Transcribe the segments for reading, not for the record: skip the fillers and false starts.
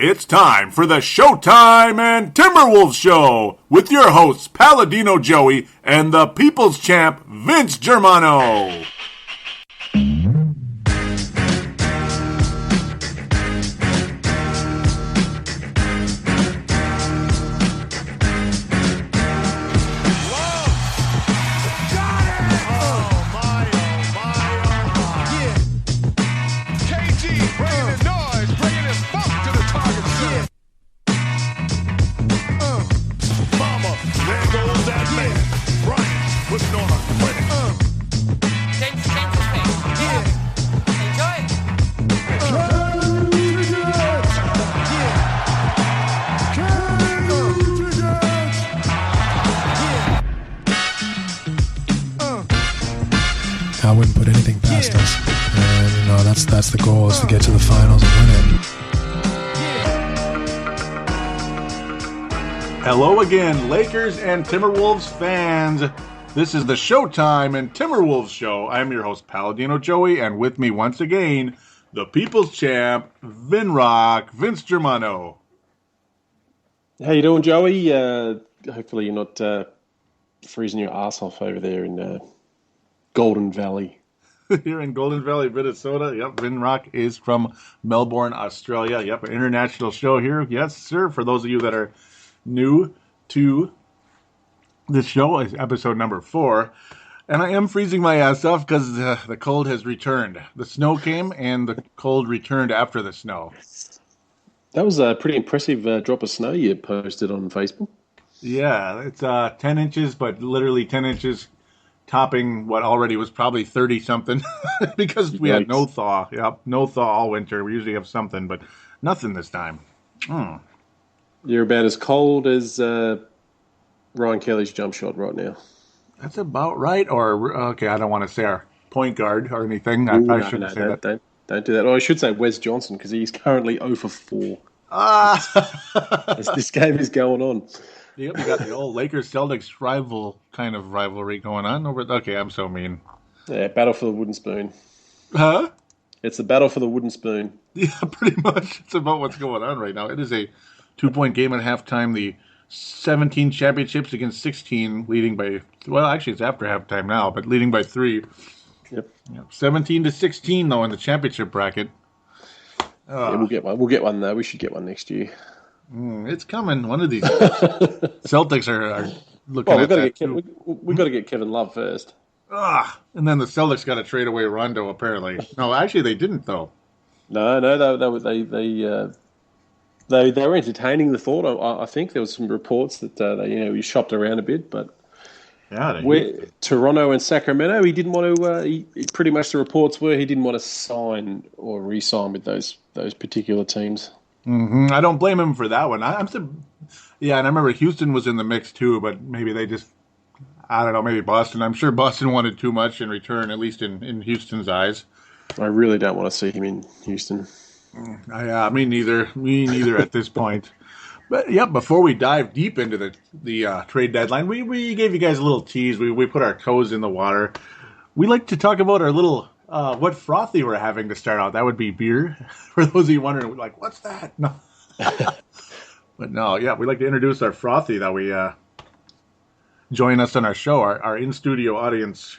It's time for the Showtime and Timberwolves Show with your hosts Paladino Joey and the People's Champ Vince Germano. I wouldn't put anything past us. And, that's the goal, is to get to the finals and win it. Hello again, Lakers and Timberwolves fans. This is the Showtime and Timberwolves Show. I'm your host, Paladino Joey, and with me once again, the People's Champ, Vince Germano. How you doing, Joey? Hopefully you're not freezing your ass off over there in Golden Valley. Here in Golden Valley, Minnesota. Yep, Vinrock is from Melbourne, Australia. Yep, an international show here. Yes, sir. For those of you that are new to this show, is episode number 4. And I am freezing my ass off because the cold has returned. The snow came and the cold returned after the snow. That was a pretty impressive drop of snow you posted on Facebook. Yeah, it's 10 inches, but literally 10 inches topping what already was probably 30-something because we had no thaw. Yep, no thaw all winter. We usually have something, but nothing this time. You're about as cold as Ryan Kelly's jump shot right now. That's about right. Or, okay, I don't want to say our point guard or anything. I shouldn't say that. Don't do that. Or I should say Wes Johnson, because he's currently 0 for 4. As this game is going on. Yep, you got the old Lakers-Celtics rivalry going on over. Okay, I'm so mean. Yeah, battle for the wooden spoon. Huh? It's the battle for the wooden spoon. Yeah, pretty much. It's about what's going on right now. It is a 2-point game at halftime. The 17 championships against 16, leading by. Well, actually, it's after halftime now, but leading by 3. Yep. 17-16 though in the championship bracket. Yeah, we'll get one. We'll get one though. We should get one next year. It's coming. One of these Celtics are looking at that. We've got to get Kevin Love first. And then the Celtics got to trade away Rondo, apparently. No, actually, they didn't, though. No, they were entertaining the thought. I think there was some reports that he shopped around a bit, but Toronto and Sacramento, he didn't want to. He pretty much the reports were he didn't want to sign or re-sign with those particular teams. Mm-hmm. I don't blame him for that one. And I remember Houston was in the mix too, but maybe they just, I don't know, maybe Boston. I'm sure Boston wanted too much in return, at least in Houston's eyes. I really don't want to see him in Houston. Me neither. Me neither at this point. But yeah, before we dive deep into the trade deadline, we gave you guys a little tease. We put our toes in the water. We like to talk about our little what frothy we're having to start out. That would be beer. For those of you wondering, like, what's that? No. But no, yeah, we like to introduce our frothy that we join us on our show, our in-studio audience.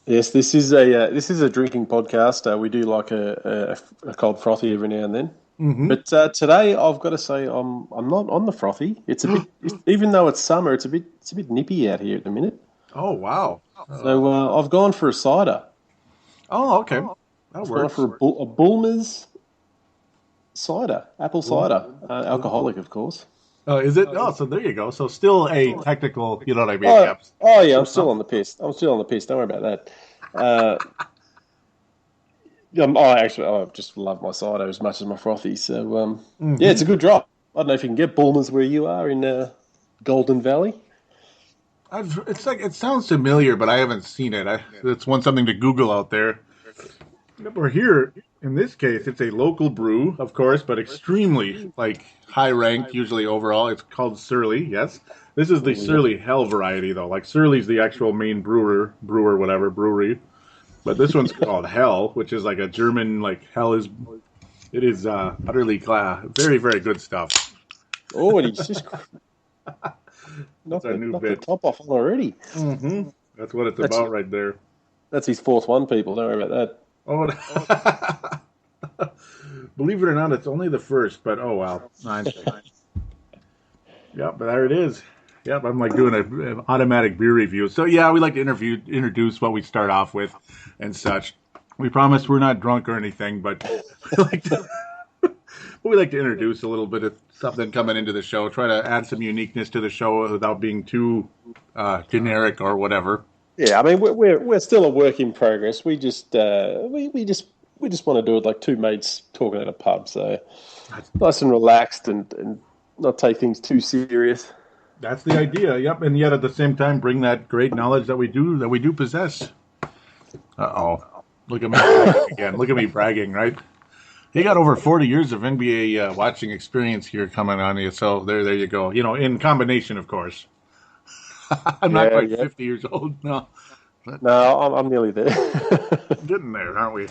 Yes, this is a drinking podcast. We do like a cold frothy every now and then. Mm-hmm. But today I've got to say I'm not on the frothy. It's a bit, even though it's summer, it's a bit nippy out here at the minute. Oh wow! So I've gone for a cider. Oh, okay. That works. For a Bulmers cider, apple cider, alcoholic, of course. Oh, is it? Oh, so there you go. So still a technical, you know what I mean? Oh yeah, I'm still on the piss. Don't worry about that. I just love my cider as much as my frothy. So yeah, it's a good drop. I don't know if you can get Bulmers where you are in Golden Valley. It sounds familiar, but I haven't seen it. It's something to Google out there. We're here. In this case, it's a local brew, of course, but extremely high ranked. Usually overall, it's called Surly. Yes, this is the Surly Hell variety, though. Like Surly's the actual main brewery. But this one's called Hell, which is like a German, like Hell is It is utterly very, very good stuff. Oh, and he's just That's our new knocked the bit. top off already. Mm-hmm. That's what it's about right there. That's his fourth one, people. Don't worry about Oh, believe it or not, it's only the first, but oh well. Yep, but there it is. Yep, I'm like doing an automatic beer review. So yeah, we like to introduce what we start off with and such. We promise we're not drunk or anything, but we like to introduce a little bit of something coming into the show. Try to add some uniqueness to the show without being too generic or whatever. Yeah, I mean we're still a work in progress. We just we just want to do it like two mates talking at a pub, so nice and relaxed and not take things too serious. That's the idea. Yep, and yet at the same time bring that great knowledge that we do possess. Look at me bragging again. Look at me bragging, right? You got over 40 years of NBA watching experience here coming on you, so there you go. You know, in combination, of course. I'm not quite 50 years old, no. No, I'm nearly there. Getting there, aren't we?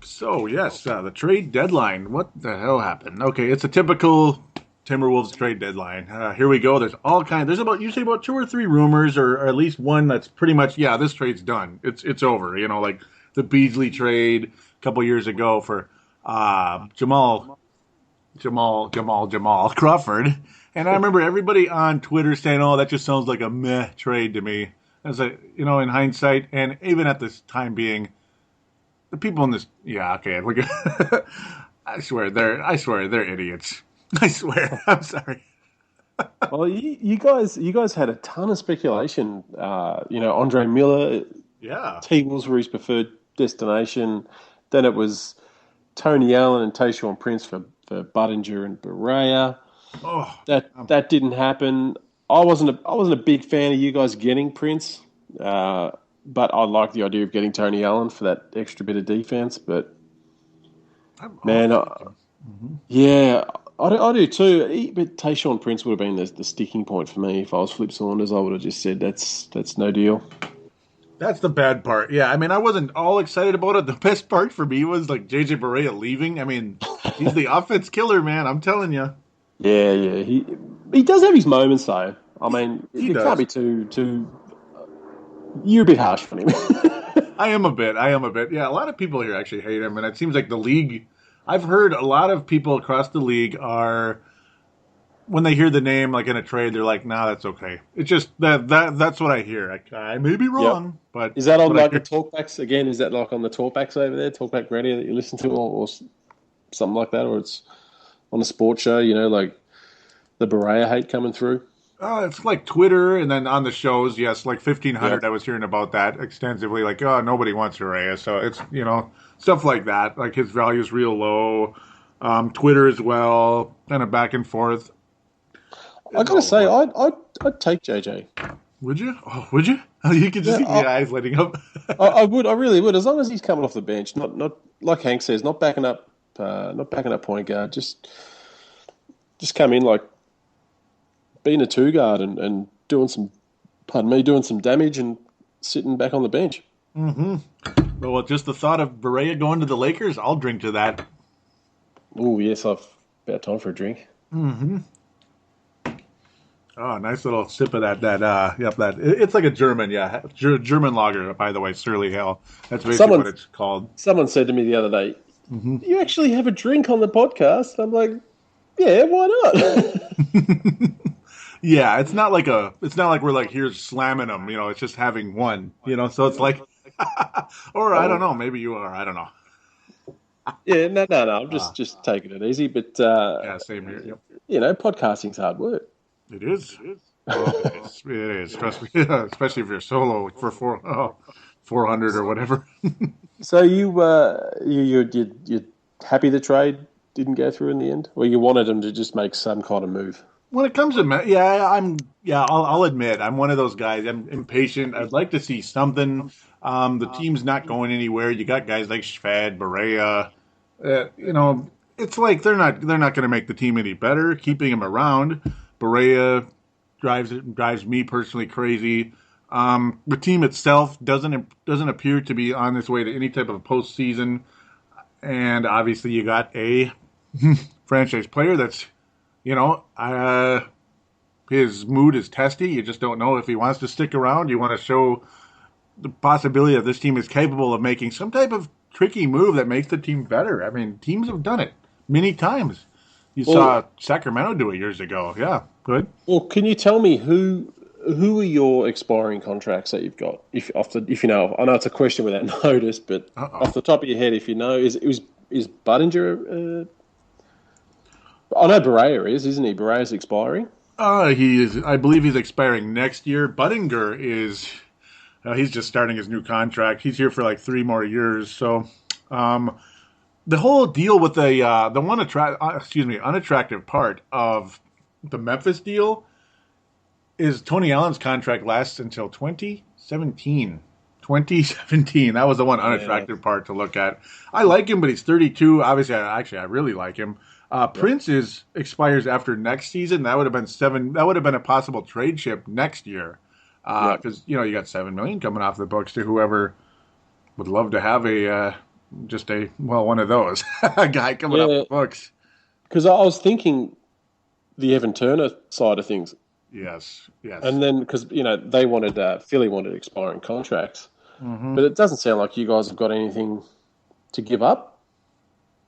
So, yes, the trade deadline. What the hell happened? Okay, it's a typical Timberwolves trade deadline. Here we go. There's all kinds. There's usually about 2 or 3 rumors, or at least one that's pretty much, this trade's done. It's over. You know, like the Beasley trade a couple years ago for Jamal Crawford. And I remember everybody on Twitter saying, "Oh, that just sounds like a meh trade to me." As in hindsight, and even at this time being, the people in this, look at, I swear they're idiots. I swear. I'm sorry. Well, you guys had a ton of speculation. Andre Miller, T-Wolves were his preferred destination. Then it was Tony Allen and Tayshaun Prince for Budinger and Barea. Oh, that didn't happen. I wasn't a big fan of you guys getting Prince, but I like the idea of getting Tony Allen for that extra bit of defense. But yeah, I do too. But Tayshaun Prince would have been the sticking point for me. If I was Flip Saunders, I would have just said that's no deal. That's the bad part. Yeah, I mean, I wasn't all excited about it. The best part for me was like JJ Barea leaving. I mean, he's the offense killer, man. I'm telling you. Yeah. He does have his moments, though. I mean, you can't be too. You're a bit harsh for him. I am a bit. Yeah, a lot of people here actually hate him, and it seems like the league. I've heard a lot of people across the league are, when they hear the name like in a trade, they're like, "Nah, that's okay." It's just that's what I hear. I may be wrong, but is that on like the talkbacks again? Is that like on the talkbacks over there, talkback radio that you listen to, or something like that, or it's on a sports show? You know, like the Barea hate coming through. It's like Twitter, and then on the shows, yes, like 1500. I was hearing about that extensively. Like, nobody wants Barea, so it's stuff like that. Like his value's real low. Twitter as well, kind of back and forth. I gotta say, I'd take JJ. Would you? Oh, would you? Oh, you could just see the eyes lighting up. I would. I really would. As long as he's coming off the bench, not like Hank says, not backing up point guard. Just come in like being a 2 guard and doing some damage and sitting back on the bench. Mm-hmm. Well, just the thought of Barea going to the Lakers, I'll drink to that. Oh yes, I've about time for a drink. Mm-hmm. Oh, nice little sip of that. It's like a German, German lager, by the way, Surly Hell. That's basically what it's called. Someone said to me the other day, "You actually have a drink on the podcast?" I'm like, "Yeah, why not?" Yeah, it's not like we're like here slamming them, it's just having one, so it's like, or I don't know, maybe you are, I don't know. Yeah, no, I'm just taking it easy, but same here. Yep. Podcasting's hard work. It is. Oh, it is. Trust me, especially if you're solo for 400 or whatever. So you're happy the trade didn't go through in the end, or you wanted them to just make some kind of move? When it comes to I'll admit I'm one of those guys. I'm impatient. I'd like to see something. The team's not going anywhere. You got guys like Shved, Barea. It's like they're not going to make the team any better. Keeping him around, Barea drives me personally crazy. The team itself doesn't appear to be on its way to any type of postseason. And obviously you got a franchise player that's, his mood is testy. You just don't know if he wants to stick around. You want to show the possibility that this team is capable of making some type of tricky move that makes the team better. I mean, teams have done it many times. You saw Sacramento do it years ago. Yeah, good. Well, can you tell me who are your expiring contracts that you've got? If you know, I know it's a question without notice, but off the top of your head, if you know, is Budinger? I know Berea isn't he? Berea's expiring. He is. I believe he's expiring next year. Budinger is. He's just starting his new contract. He's here for like 3 more years. So, the whole deal with the unattractive part of the Memphis deal is Tony Allen's contract lasts until 2017. 2017. That was the one unattractive part to look at. I like him, but he's 32. Obviously, I really like him. Prince expires after next season. That would have been a possible trade chip next year, because you got $7 million coming off the books to whoever would love to have one of those a guy coming off the books. Because I was thinking the Evan Turner side of things. Yes. And then because they wanted Philly wanted expiring contracts, but it doesn't sound like you guys have got anything to give up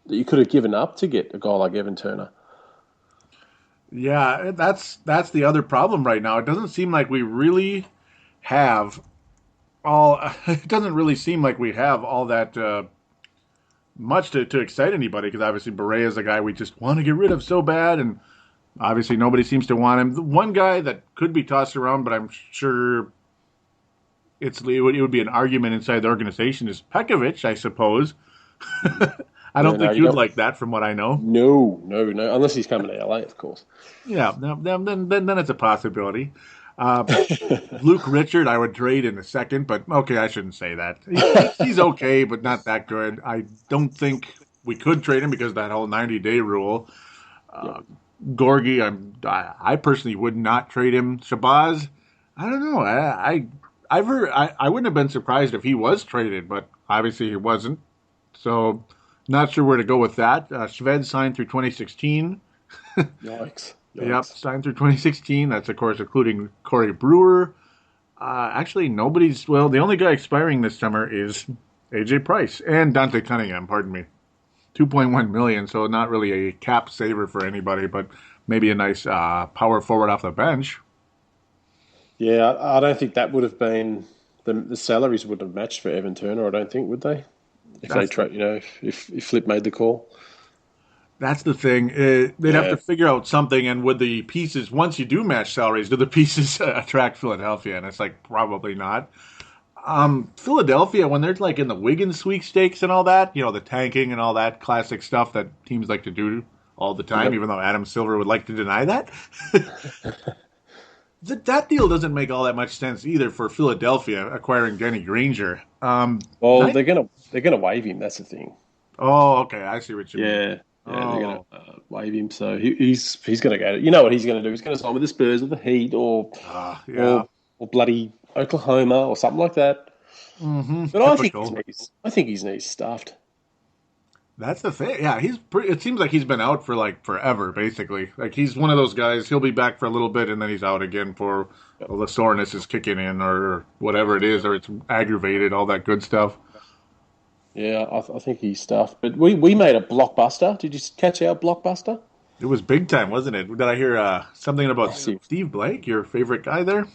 that you could have given up to get a guy like Evan Turner. Yeah, that's the other problem right now. It doesn't seem like we really have all. It doesn't really seem like we have all that much to excite anybody, because obviously Berea is a guy we just want to get rid of so bad, and obviously nobody seems to want him. The one guy that could be tossed around, but I'm sure it would be an argument inside the organization, is Pekovic, I suppose. I don't think you'd like that, from what I know. No, unless he's coming to LA, of course. Yeah, then it's a possibility. Luke Richard, I would trade in a second, but okay, I shouldn't say that. He's okay, but not that good. I don't think we could trade him because of that whole 90-day rule. Gorgie, I personally would not trade him. Shabazz, I don't know. I've heard I wouldn't have been surprised if he was traded, but obviously he wasn't. So not sure where to go with that. Shved signed through 2016. Yikes. Yep, signed through 2016. That's, of course, including Corey Brewer. Actually, the only guy expiring this summer is AJ Price and Dante Cunningham, pardon me. $2.1 million, so not really a cap saver for anybody, but maybe a nice power forward off the bench. Yeah, I don't think that would have been the salaries wouldn't have matched for Evan Turner. I don't think, would they? If Flip made the call. That's the thing. They'd have to figure out something, and would the pieces, once you do match salaries, do the pieces attract Philadelphia? And it's like, probably not. Philadelphia, when they're like in the Wiggins sweepstakes and all that, the tanking and all that classic stuff that teams like to do all the time, even though Adam Silver would like to deny that. That deal doesn't make all that much sense either for Philadelphia acquiring Danny Granger. They're gonna waive him. That's the thing. Oh, okay, I see what you mean. Yeah, they're gonna waive him. So he's gonna go. You know what he's gonna do? He's gonna sign with the Spurs or the Heat or bloody Oklahoma or something like that. Mm-hmm. But I think his knees stuffed. That's the thing. Yeah, it seems like he's been out for like forever, basically. Like he's one of those guys. He'll be back for a little bit, and then he's out again for the soreness is kicking in, or whatever it is, or it's aggravated, all that good stuff. Yeah, I think he's stuffed. But we made a blockbuster. Did you catch our blockbuster? It was big time, wasn't it? Did I hear something about Steve Blake, your favorite guy there?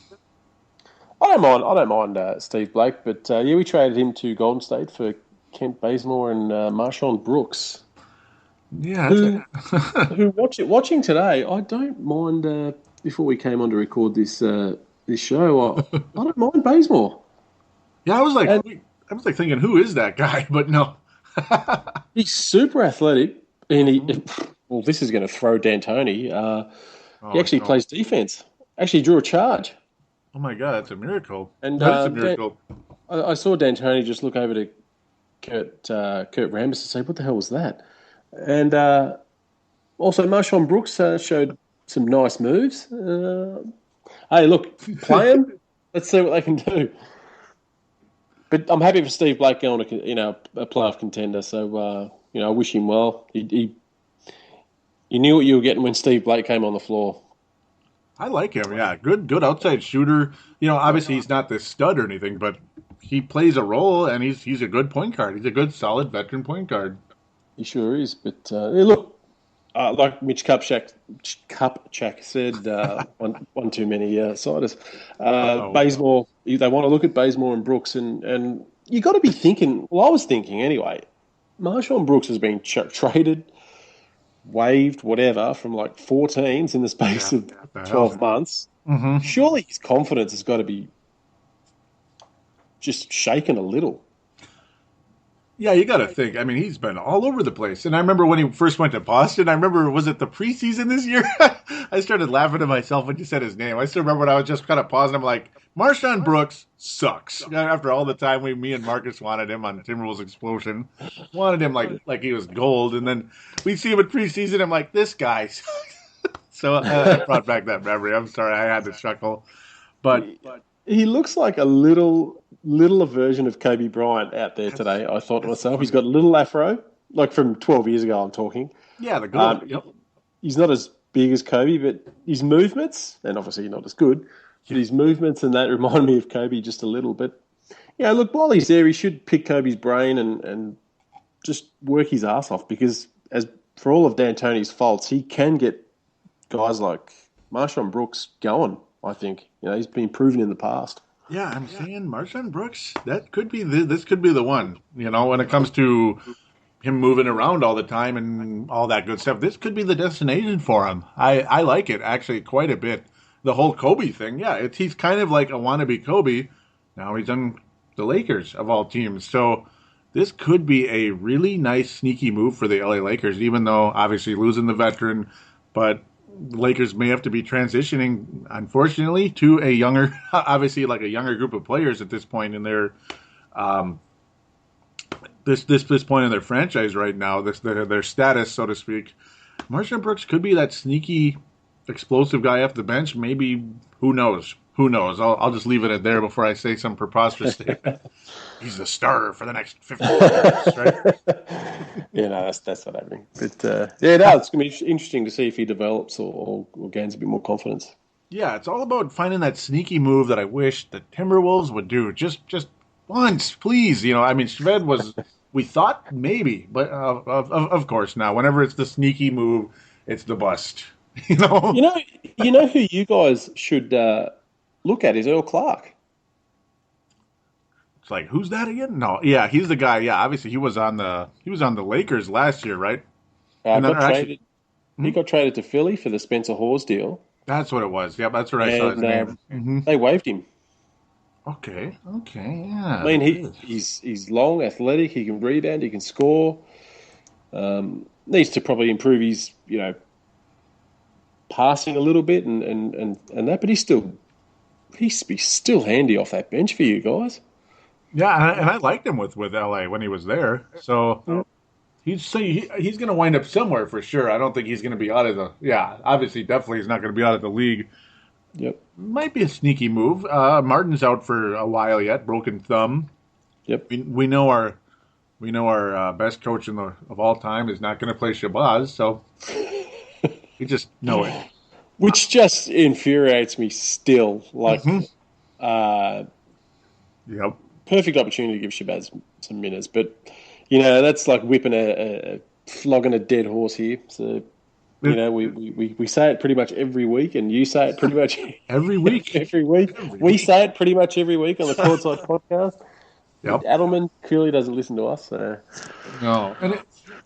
I don't mind Steve Blake, but we traded him to Golden State for Kent Bazemore and Marshawn Brooks. Yeah. Who watching today, I don't mind, before we came on to record this show, I don't mind Bazemore. Yeah, I was like thinking, who is that guy? But no. He's super athletic, and this is going to throw D'Antoni. He actually plays defense. Actually drew a charge. Oh my God, that's a miracle. And that's a miracle. I saw D'Antoni just look over to Kurt Rambis and say, "What the hell was that?" And also, Marshawn Brooks showed some nice moves. Hey, look, play them. Let's see what they can do. But I'm happy for Steve Blake going to a playoff contender. So I wish him well. You knew what you were getting when Steve Blake came on the floor. I like him. Yeah, good outside shooter. Obviously he's not this stud or anything, but he plays a role, and he's a good point guard. He's a good, solid veteran point guard. He sure is. But look, like Mitch Kupchak said, one too many ciders. Bazemore, they want to look at Bazemore and Brooks, and you got to be thinking. Well, I was thinking anyway. Marshawn Brooks has been traded, waived, whatever, from like 4 teams in the space of 12 months. Mm-hmm. Surely his confidence has got to be just shaken a little. Yeah, you got to think. I mean, he's been all over the place. And I remember when he first went to Boston, was it the preseason this year? I started laughing to myself when you said his name. I still remember when I was just kind of pausing. I'm like, Marshawn Brooks sucks. After all the time me and Marcus wanted him on Timberwolves Explosion, wanted him like he was gold. And then we see him at preseason. I'm like, this guy sucks. So I brought back that memory. I'm sorry. I had to chuckle. But he looks like a little version of Kobe Bryant out there today. I thought to myself, he's got a little afro, like from 12 years ago. I'm talking. Yeah, the gold. Yep. He's not as big as Kobe, but his movements, and obviously not as good, but his movements and that remind me of Kobe just a little. But look, while he's there, he should pick Kobe's brain and just work his ass off, because as for all of D'Antoni's faults, he can get guys like Marshawn Brooks going. I think he's been proven in the past. Yeah, I'm saying Marshawn Brooks. That could be this could be the one. When it comes to him moving around all the time and all that good stuff, this could be the destination for him. I like it actually quite a bit. The whole Kobe thing, yeah, he's kind of like a wannabe Kobe. Now he's on the Lakers of all teams, so this could be a really nice sneaky move for the LA Lakers. Even though obviously losing the veteran, but the Lakers may have to be transitioning, unfortunately, to a younger group of players at this point in their this point in their franchise right now, their status, so to speak. Marshawn Brooks could be that sneaky, explosive guy off the bench. Maybe, who knows? Who knows? I'll just leave it at there before I say some preposterous statement. He's the starter for the next 15 years, right? That's not happening. But it's going to be interesting to see if he develops or gains a bit more confidence. Yeah, it's all about finding that sneaky move that I wish the Timberwolves would do just once, please. Shved was, we thought maybe, but of course now, whenever it's the sneaky move, it's the bust. You know who you guys should look at is Earl Clark. It's like, who's that again? No, yeah, he's the guy. Yeah, obviously he was on the Lakers last year, right? He got traded to Philly for the Spencer Hawes deal. That's what it was. Yeah, that's what I saw his name. Mm-hmm. They waived him. Okay, yeah. I mean, he's long, athletic. He can rebound. He can score. Needs to probably improve his passing a little bit and that, but he's still handy off that bench for you guys. Yeah, and I liked him with LA when he was there. So he's going to wind up somewhere for sure. I don't think he's going to be out of definitely he's not going to be out of the league. Yep. Might be a sneaky move. Martin's out for a while yet, broken thumb. Yep. We know our best coach of all time is not going to play Shabazz, so we just know it. Which just infuriates me still. Like, yep. Perfect opportunity to give Shabazz some minutes, but that's like flogging a dead horse here. So we say it pretty much every week, and you say it pretty much every week. Every week. We say it pretty much every week on the Courtside podcast. Yep. Adelman clearly doesn't listen to us. So. No,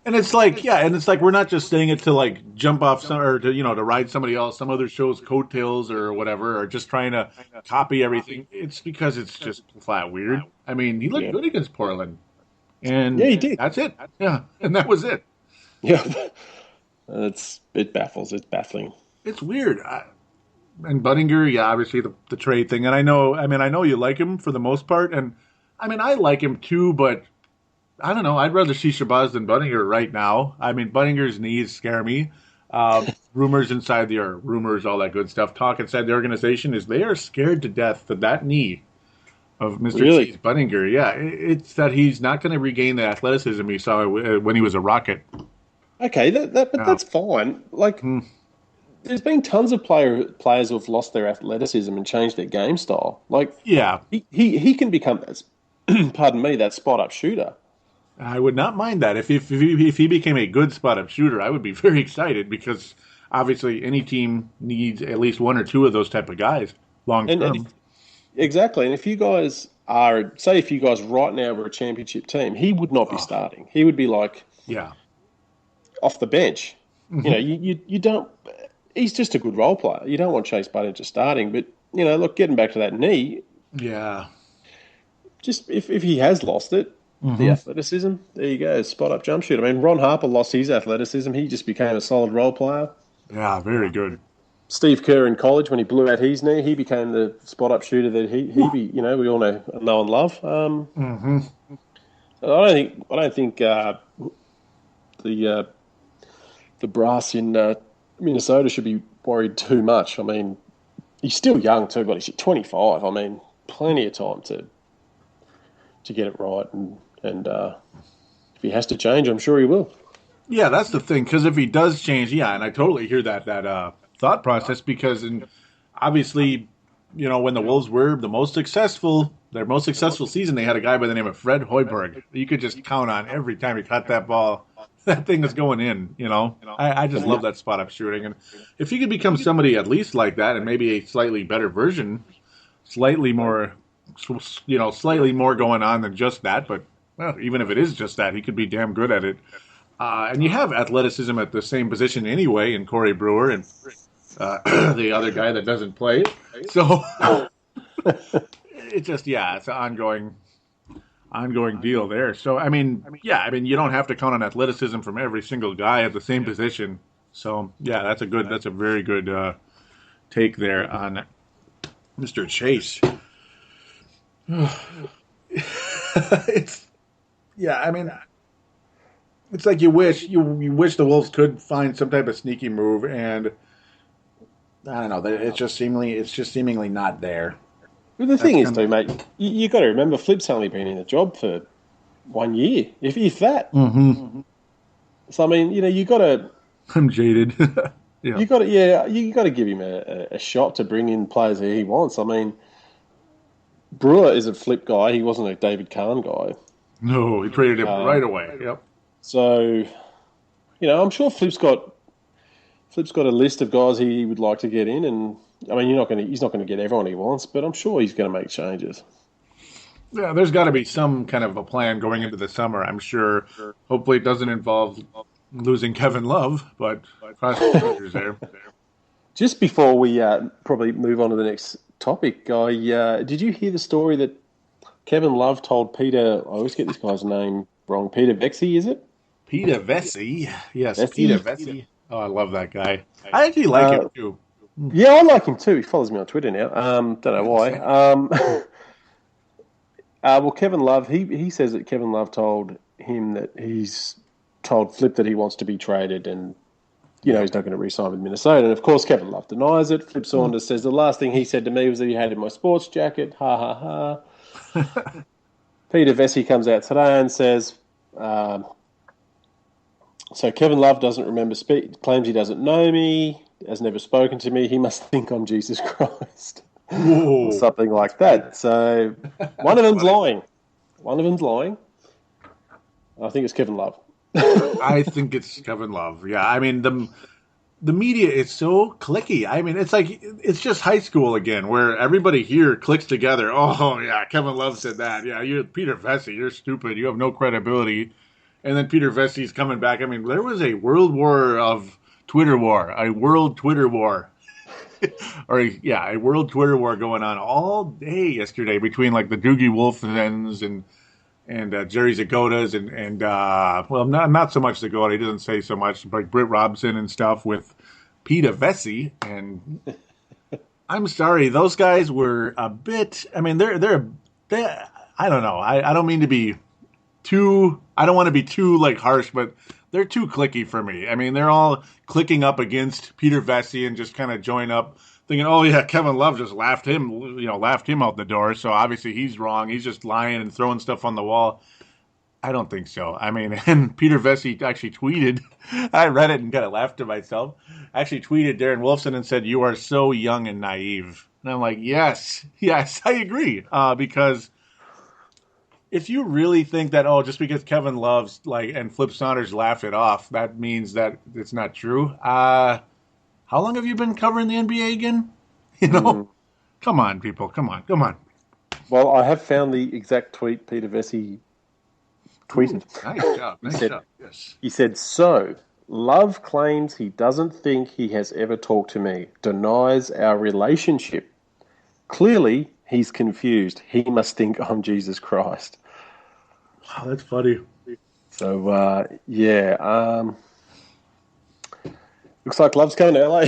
and it's like we're not just saying it to like jump off or to ride somebody else, some other show's coattails or whatever, or just trying to copy everything. It's because it's just flat weird. I mean, he looked good against Portland, and he did. That's it. Yeah, and that was it. Yeah, it baffles. It's baffling. It's weird. And Budinger, yeah, obviously the trade thing, and I know you like him for the most part, and I like him too, but I don't know. I'd rather see Shabazz than Budinger right now. I mean, Budinger's knees scare me. Rumors, all that good stuff. Talk inside the organization is they are scared to death that knee of Mr. Really? Chase Budinger. Yeah, it's that he's not going to regain the athleticism he saw when he was a Rocket. Okay, but Yeah. that's fine. Like, there's been tons of players who have lost their athleticism and changed their game style. Like, Yeah, he can become, pardon me, that spot up shooter. I would not mind that. If he became a good spot up shooter, I would be very excited because obviously any team needs at least one or two of those type of guys long And term. exactly. And if you guys are, say, if you guys right now were a championship team, he would not be starting. He would be like Yeah. off the bench. You know, you don't. He's just a good role player. You don't want Chase Budinger starting, but look, getting back to that knee, Yeah. just if he has lost it, the athleticism, there you go, spot up jump shoot. I mean, Ron Harper lost his athleticism. He just became a solid role player. Yeah, very good. Steve Steve Kerr in college, when he blew out his knee, he became the spot up shooter that he we all know and love. So I don't think the brass in Minnesota should be worried too much. I mean, he's still young too, but he's 25. I mean, plenty of time to get it right, and if he has to change, I'm sure he will. Yeah, that's the thing. Because if he does change, yeah, and I totally hear that thought process. Because obviously, when the Wolves were their most successful season, they had a guy by the name of Fred Hoiberg. You could just count on every time he caught that ball, that thing was going in. I just love that spot up shooting, and if he could become somebody at least like that, and maybe a slightly better version, slightly more going on than just that. But well, even if it is just that, he could be damn good at it. And you have athleticism at the same position anyway in Corey Brewer and the other guy that doesn't play. So it's just, it's an ongoing deal there. So, I mean, you don't have to count on athleticism from every single guy at the same position. So, yeah, that's a very good take there on Mr. Chase. It's like you wish the Wolves could find some type of sneaky move, and I don't know. It's just seemingly not there. But the thing is, too, mate, you got to remember, Flip's only been in the job for 1 year, if that. Mm-hmm. So I mean, you got to. I'm jaded. Yeah. You got to give him a shot to bring in players that he wants. I mean, Brewer is a Flip guy. He wasn't a David Kahn guy. No, he traded him right away. Yep. So, I'm sure Flip's got a list of guys he would like to get in, and I mean, he's not going to get everyone he wants, but I'm sure he's going to make changes. Yeah, there's got to be some kind of a plan going into the summer. I'm sure. Hopefully, it doesn't involve losing Kevin Love, but cross the fingers there. Just before we probably move on to the next topic, did you hear the story that Kevin Love told Peter? I always get this guy's name wrong. Peter Vexy, is it? Peter Vesey. Yes, Vesey? Peter Vesey. Oh, I love that guy. I actually like him, too. Yeah, I like him, too. He follows me on Twitter now. Don't know why. Well, Kevin Love, he says that Kevin Love told him that he's told Flip that he wants to be traded and, he's not going to re-sign with Minnesota. And, of course, Kevin Love denies it. Flip Saunders says, the last thing he said to me was that he hated my sports jacket. Ha, ha, ha. Peter Vesey comes out today and says... So Kevin Love doesn't remember claims he doesn't know me, has never spoken to me. He must think I'm Jesus Christ. Or something like that. So one of them's lying. I think it's Kevin Love. I think it's Kevin Love. Yeah, I mean, the media is so cliquey. I mean, it's just high school again, where everybody here clicks together. Oh, yeah, Kevin Love said that. Yeah, you're Peter Vesey. You're stupid. You have no credibility. And then Peter Vesey's coming back. I mean, there was a world war of Twitter war, a world Twitter war. A world Twitter war going on all day yesterday between like the Doogie Wolfens and Jerry Zagotas and not so much Zagota. He doesn't say so much, like Britt Robson and stuff with Peter Vesey. And I'm sorry, those guys were a bit. I mean, they're I don't know. I don't mean to be too. I don't want to be too like harsh, but they're too cliquey for me. I mean, they're all clicking up against Peter Vesey and just kind of join up thinking, oh yeah, Kevin Love just laughed him out the door. So obviously he's wrong. He's just lying and throwing stuff on the wall. I don't think so. I mean, and Peter Vesey actually tweeted, I read it and kind of laughed to myself, actually tweeted Darren Wolfson and said, "You are so young and naive." And I'm like, yes, I agree. Because if you really think that, oh, just because Kevin Love's and Flip Saunders laughed it off, that means that it's not true. How long have you been covering the NBA again? Come on, people. Come on. Well, I have found the exact tweet Peter Vesey tweeted. Ooh, nice job. Yes. He said, "So, Love claims he doesn't think he has ever talked to me, denies our relationship. Clearly, he's confused. He must think I'm Jesus Christ." Wow, that's funny. So, looks like Love's coming to LA.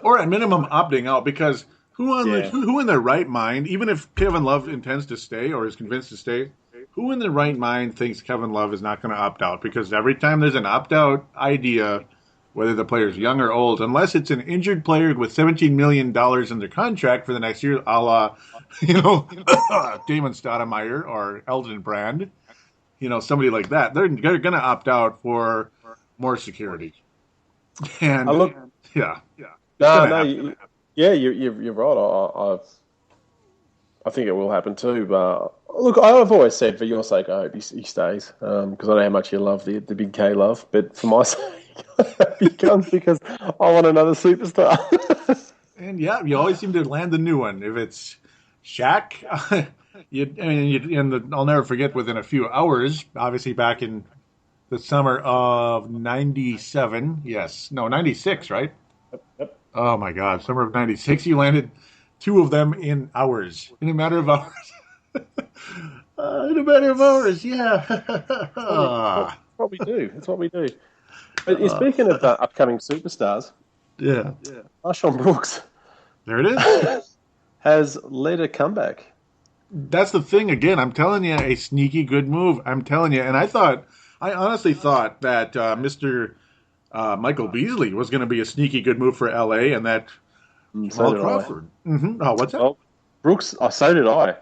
Or at minimum opting out, because who in their right mind, even if Kevin Love intends to stay or is convinced to stay, who in their right mind thinks Kevin Love is not going to opt out? Because every time there's an opt-out idea, whether the player's young or old, unless it's an injured player with $17 million in their contract for the next year, a la, Damon Stoudemire or Elton Brand, somebody like that, they're going to opt out for more security. And yeah. You're right. I think it will happen too. But look, I've always said, for your sake, I hope he stays, because I know how much you love the big K Love. But for my sake, he comes because I want another superstar. And you always seem to land the new one. If it's Shaq, I'll never forget. Within a few hours, obviously back in the summer of '97, 96, right? Yep. Oh my God, summer of '96, you landed two of them in hours, in a matter of hours. In a matter of hours, yeah. That's what we do. But speaking of upcoming superstars, Marshawn Brooks, there it is, has led a comeback. That's the thing. Again, I'm telling you, a sneaky good move. I'm telling you, and I honestly thought that Mr. Michael Beasley was going to be a sneaky good move for LA, and that Jamal Crawford. Mm-hmm. Oh, what's that? Well, Brooks. So did I. I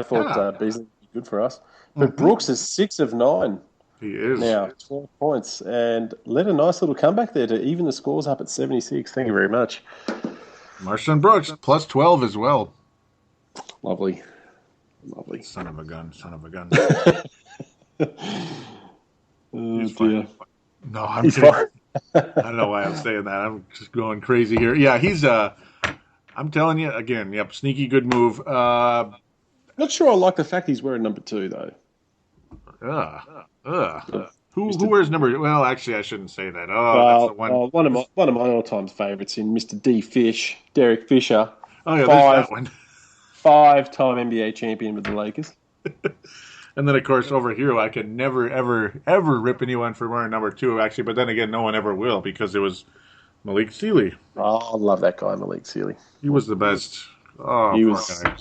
thought Beasley would be good for us, but Brooks is 6 of 9. He is now 12 points, and led a nice little comeback there to even the scores up at 76. Thank you very much, Marshawn Brooks, plus 12 as well. Lovely. Son of a gun. Oh, dear. No, I'm kidding. I don't know why I'm saying that. I'm just going crazy here. Yeah, he's I'm telling you again. Yep, sneaky good move. Not sure I like the fact he's wearing number 2 though. Who wears number? Well, actually, I shouldn't say that. That's the one. One of my all-time favourites in Mr. D. Fish, Derek Fisher. Oh yeah, there's that one. 5-time NBA champion with the Lakers. And then, of course, over here, I could never, ever rip anyone for wearing number 2, actually. But then again, no one ever will, because it was Malik Sealy. Oh, I love that guy, Malik Sealy. He was the best. Oh, he poor was, guy.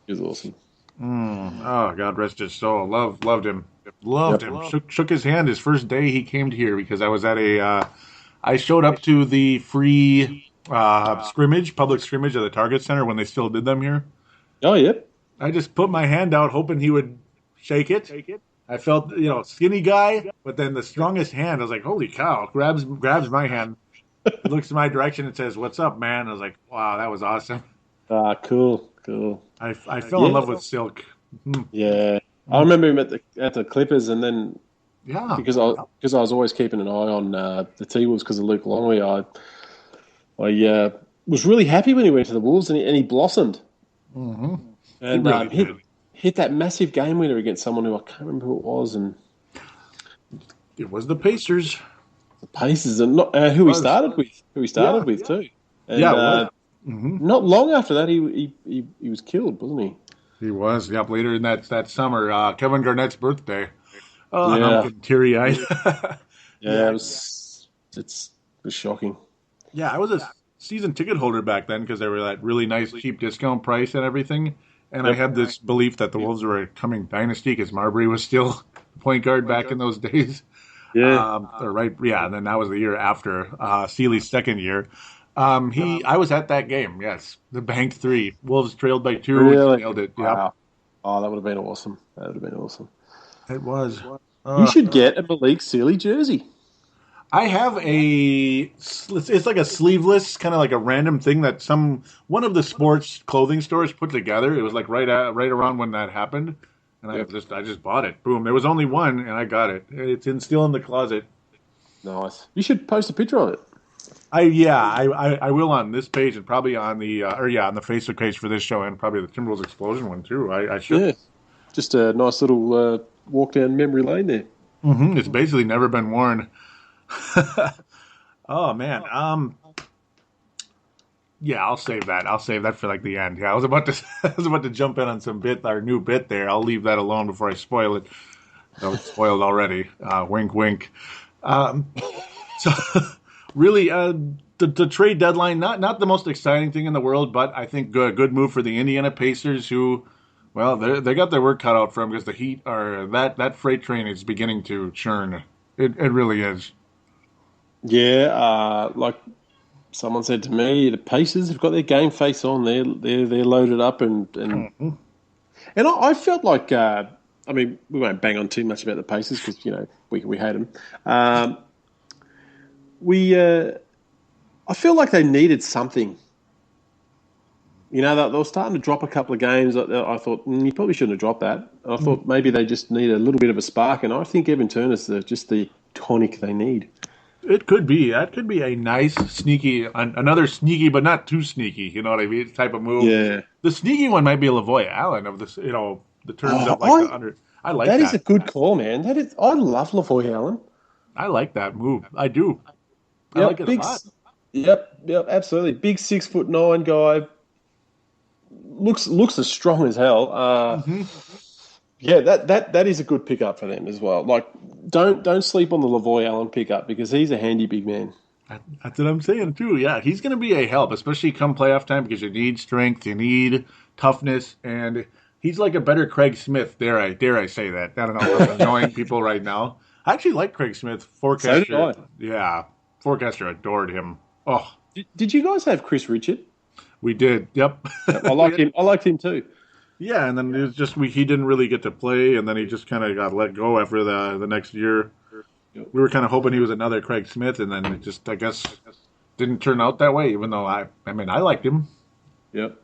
He was awesome. Oh, God rest his soul. Loved him. Loved him. Shook his hand his first day he came here, because I was at I showed up to the free public scrimmage at the Target Center when they still did them here. Oh, yep. I just put my hand out hoping he would shake it. I felt, skinny guy, but then the strongest hand, I was like, holy cow, grabs my hand, looks in my direction and says, "What's up, man?" I was like, wow, that was awesome. Cool. I fell in love with Silk. Yeah. I remember him at the Clippers, and then because I was always keeping an eye on the T-Wolves because of Luke Longley, I was really happy when he went to the Wolves, and he blossomed. Mm-hmm. And hit that massive game winner against someone who I can't remember who it was, and it was the Pacers. The Pacers, and not who he started with. Who he started with too. And, not long after that, he was killed, wasn't he? He was. Yep. Later in that summer, Kevin Garnett's birthday. I'm getting teary-eyed. It was shocking. Yeah, I was a season ticket holder back then because they were that really nice, cheap discount price and everything. And I had this belief that the Wolves were a coming dynasty because Marbury was still point guard back in those days. Yeah. And then that was the year after Seeley's second year. I was at that game. Yes, the banked 3. Wolves trailed by 2. Really? Nailed it. Yep. Wow. Oh, that would have been awesome. That would have been awesome. It was. You should get a Malik Sealy jersey. I have it's like a sleeveless, kind of like a random thing that one of the sports clothing stores put together. It was like right around when that happened, and I just bought it. Boom! There was only one, and I got it. It's still in the closet. Nice. You should post a picture of it. I will on this page and probably on the on the Facebook page for this show, and probably the Timberwolves Explosion one too. I should. Yeah. Just a nice little walk down memory lane there. Mm-hmm. It's basically never been worn. Oh man. Yeah, I'll save that. I'll save that for like the end. Yeah, I was about to jump in on our new bit there. I'll leave that alone before I spoil it. That was spoiled already. Wink, wink. So really, the trade deadline, not the most exciting thing in the world, but I think good move for the Indiana Pacers, who, well, they got their work cut out for them because the Heat that freight train is beginning to churn. It really is. Yeah, like someone said to me, the Pacers have got their game face on. They're loaded up and I felt like I mean, we won't bang on too much about the Pacers because we hate them. I feel like they needed something. They were starting to drop a couple of games. I thought you probably shouldn't have dropped that. I thought maybe they just need a little bit of a spark, and I think Evan Turner's just the tonic they need. It could be. That could be a nice, sneaky, another sneaky but not too sneaky, you know what I mean, type of move. Yeah. The sneaky one might be Lavoie Allen of this, the terms of like the under. I like that. That is a good call, man. I love Lavoie Allen. I like that move. I do. I like it a lot. Yep, absolutely. Big 6'9" guy. Looks as strong as hell. Yeah, that is a good pickup for them as well. Like, don't sleep on the Lavoie Allen pickup because he's a handy big man. That's what I'm saying too. Yeah, he's going to be a help, especially come playoff time because you need strength, you need toughness, and he's like a better Craig Smith. Dare I say that? I don't know if I'm annoying people right now. I actually like Craig Smith. Forecaster, so did I. Yeah, Forecaster adored him. Oh, did you guys have Chris Richard? We did. Yep. I liked him. I liked him too. Yeah, and then it was just he didn't really get to play, and then he just kind of got let go after the next year. We were kind of hoping he was another Craig Smith, and then it just, I guess, didn't turn out that way, even though I liked him. Yep.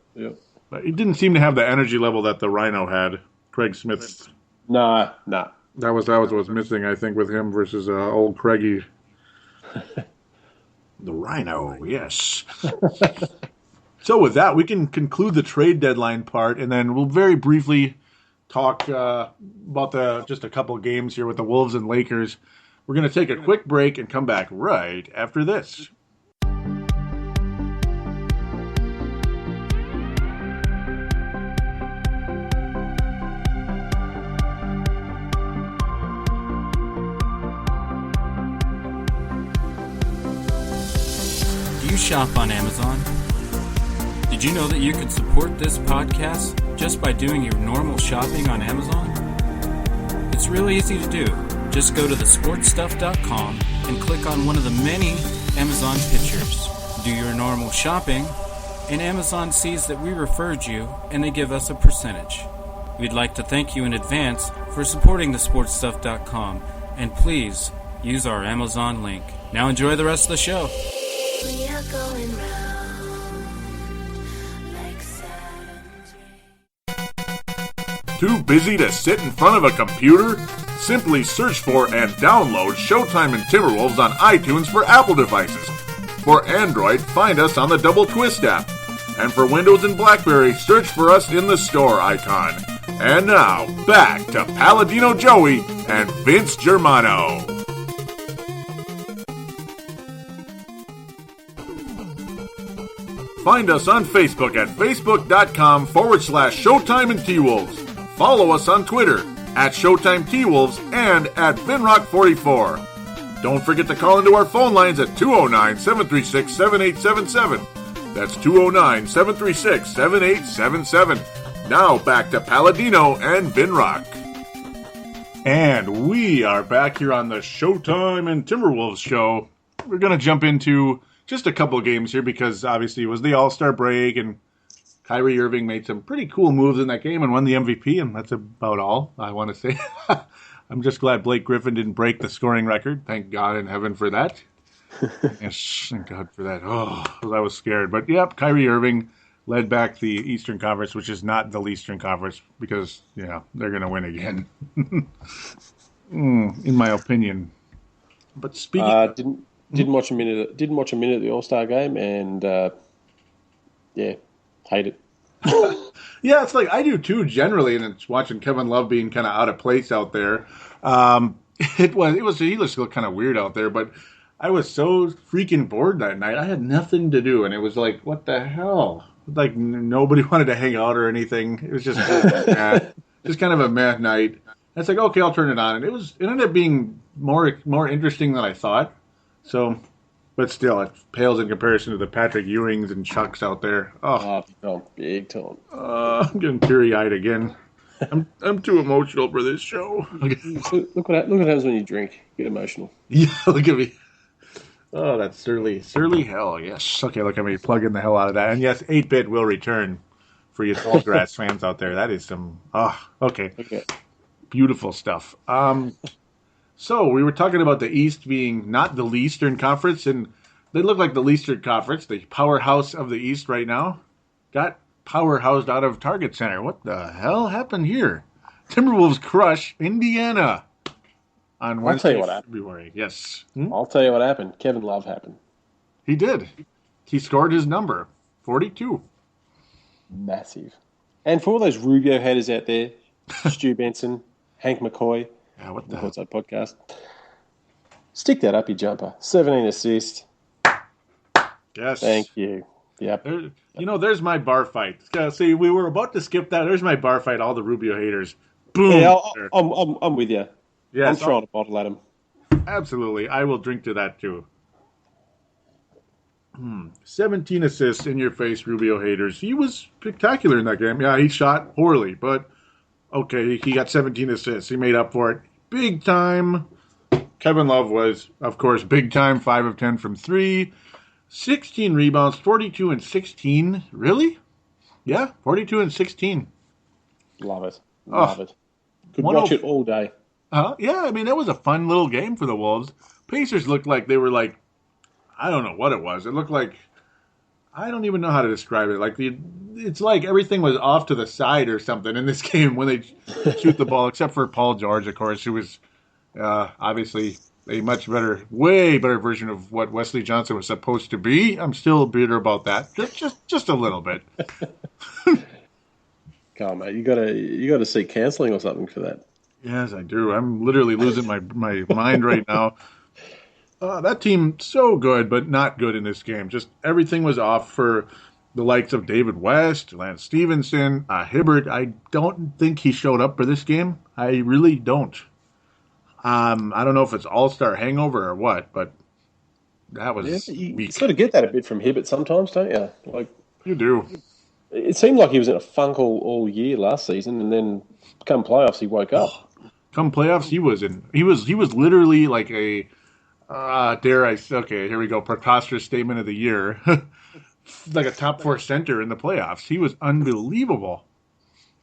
But he didn't seem to have the energy level that the Rhino had, Craig Smith's. Nah. That was what was missing, I think, with him versus old Craigie. The Rhino, yes. So with that, we can conclude the trade deadline part, and then we'll very briefly talk about just a couple of games here with the Wolves and Lakers. We're going to take a quick break and come back right after this. Do you shop on Amazon? Did you know that you could support this podcast just by doing your normal shopping on Amazon? It's really easy to do. Just go to thesportstuff.com and click on one of the many Amazon pictures. Do your normal shopping, and Amazon sees that we referred you, and they give us a percentage. We'd like to thank you in advance for supporting thesportstuff.com, and please use our Amazon link. Now enjoy the rest of the show. We are going round. Too busy to sit in front of a computer? Simply search for and download Showtime and Timberwolves on iTunes for Apple devices. For Android, find us on the Double Twist app. And for Windows and BlackBerry, search for us in the store icon. And now, back to Palladino Joey and Vince Germano. Find us on Facebook at facebook.com/Showtime and T-Wolves. Follow us on Twitter at Showtime T-Wolves and at Vinrock44. Don't forget to call into our phone lines at 209-736-7877. That's 209-736-7877. Now back to Palladino and Vinrock. And we are back here on the Showtime and Timberwolves show. We're going to jump into just a couple of games here because obviously it was the All-Star break and Kyrie Irving made some pretty cool moves in that game and won the MVP, and that's about all I want to say. I'm just glad Blake Griffin didn't break the scoring record. Thank God in heaven for that. Yes, thank God for that. Oh, I was scared. But yep, Kyrie Irving led back the Eastern Conference, which is not the Eastern Conference because, they're going to win again. In my opinion. But speaking, didn't watch a minute. Didn't watch a minute of the All Star game, and hate it. Yeah, it's like I do too generally, and it's watching Kevin Love being kind of out of place out there. He was still kind of weird out there, but I was so freaking bored that night. I had nothing to do, and it was like, what the hell? Like nobody wanted to hang out or anything. It was just just kind of a mad night. It's like, okay, I'll turn it on, and it ended up being more interesting than I thought. So, but still, it pales in comparison to the Patrick Ewings and Chucks out there. Big time. I'm getting teary-eyed again. I'm too emotional for this show. Look what happens when you drink. Get emotional. Yeah, look at me. Oh, that's surly hell. Yes. Okay, look at me plugging the hell out of that. And yes, 8-Bit will return for you Tallgrass fans out there. That is some. Okay. Beautiful stuff. So we were talking about the East being not the Eastern Conference, and they look like the Eastern Conference, the powerhouse of the East right now, got powerhoused out of Target Center. What the hell happened here? Timberwolves crush Indiana on Wednesday, February. Yes. I'll tell you what happened. Kevin Love happened. He did. He scored his number, 42. Massive. And for all those Rubio haters out there, Stu Benson, Hank McCoy, what the Courtside Podcast, stick that up your jumper. 17 assists. Yes. Thank you. Yep. There's my bar fight. See, we were about to skip that. There's my bar fight. All the Rubio haters. Boom. Yeah, I'm with you. Yes, I'm throwing a bottle at him. Absolutely. I will drink to that, too. 17 assists in your face, Rubio haters. He was spectacular in that game. Yeah, he shot poorly, but okay, he got 17 assists. He made up for it. Big time. Kevin Love was, of course, big time. 5 of 10 from 3. 16 rebounds, 42 and 16. Really? Yeah, 42 and 16. Love it. Love it. Could watch it all day. Yeah, I mean, it was a fun little game for the Wolves. Pacers looked like they were like, I don't know what it was. It looked like, I don't even know how to describe it. Like it's like everything was off to the side or something in this game when they shoot the ball, except for Paul George, of course, who was obviously a way better version of what Wesley Johnson was supposed to be. I'm still bitter about that, just a little bit. Come on, mate, you gotta seek counselling or something for that. Yes, I do. I'm literally losing my mind right now. That team, so good, but not good in this game. Just everything was off for the likes of David West, Lance Stevenson, Hibbert. I don't think he showed up for this game. I really don't. I don't know if it's all-star hangover or what, but that was you weak. sort of get that a bit from Hibbert sometimes, don't you? Like you do. It seemed like he was in a funk all year last season, and then come playoffs, he woke up. Come playoffs, he was literally like a here we go, preposterous statement of the year. Like a top 4 center in the playoffs. He was unbelievable.